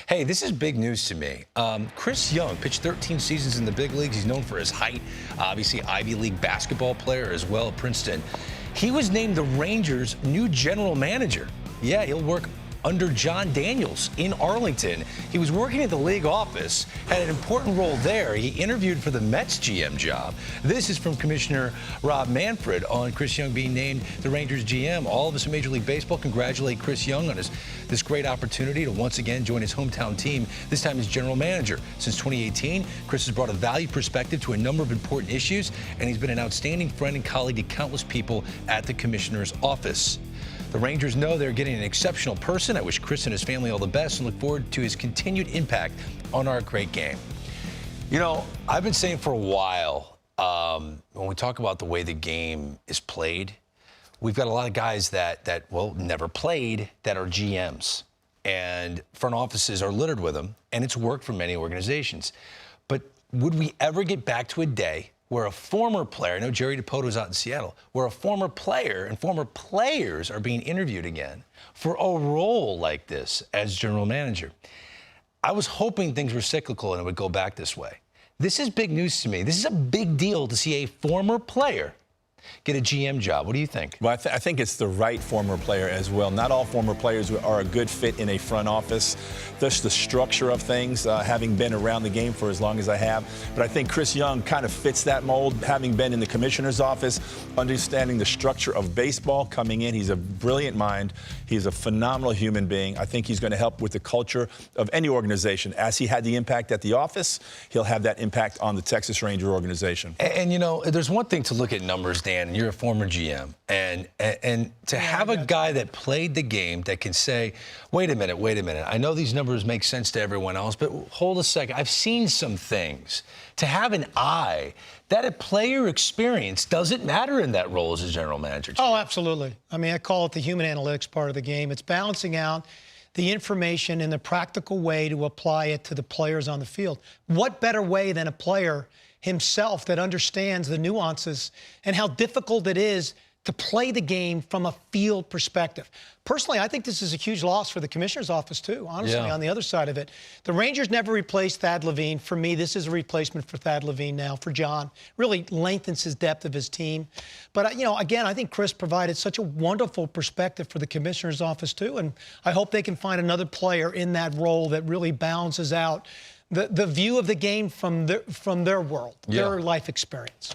Hey, this is big news to me. Chris Young pitched 13 seasons in the big leagues. He's known for his height, obviously Ivy League basketball player as well at Princeton. He was named the Rangers' new general manager. Yeah, he'll work under John Daniels in Arlington. He was working at the league office, had an important role there. He interviewed for the Mets GM job. This is from Commissioner Rob Manfred on Chris Young being named the Rangers GM. All of us in Major League Baseball congratulate Chris Young on this great opportunity to once again join his hometown team, this time as general manager. Since 2018, Chris has brought a valued perspective to a number of important issues, and he's been an outstanding friend and colleague to countless people at the commissioner's office. The Rangers know they're getting an exceptional person. I wish Chris and his family all the best and look forward to his continued impact on our great game. You know, I've been saying for a while, when we talk about the way the game is played, we've got a lot of guys that never played that are GMs. And front offices are littered with them, and it's worked for many organizations. But would we ever get back to a day where a former player, I know Jerry DiPoto was out in Seattle, where a former player and former players are being interviewed again for a role like this as general manager? I was hoping things were cyclical and it would go back this way. This is big news to me. This is a big deal to see a former player get a GM job. What do you think? Well, I think it's the right former player as well. Not all former players are a good fit in a front office. Just the structure of things, having been around the game for as long as I have. But I think Chris Young kind of fits that mold, having been in the commissioner's office, understanding the structure of baseball coming in. He's a brilliant mind. He's a phenomenal human being. I think he's going to help with the culture of any organization. As he had the impact at the office, he'll have that impact on the Texas Ranger organization. And you know, there's one thing to look at numbers, Dan, and you're a former GM, and to have a guy that played the game that can say, wait a minute, I know these numbers make sense to everyone else, but hold a second, I've seen some things. To have an eye that a player experience doesn't matter in that role as a general manager. Oh, absolutely. I mean, I call it the human analytics part of the game. It's balancing out the information in the practical way to apply it to the players on the field. What better way than a player himself that understands the nuances and how difficult it is to play the game from a field perspective. Personally, I think this is a huge loss for the commissioner's office, too, honestly, on the other side of it. The Rangers never replaced Thad Levine. For me, this is a replacement for Thad Levine now, for John. Really lengthens his depth of his team. But, you know, again, I think Chris provided such a wonderful perspective for the commissioner's office, too, and I hope they can find another player in that role that really balances out the view of the game from their world, their life experience.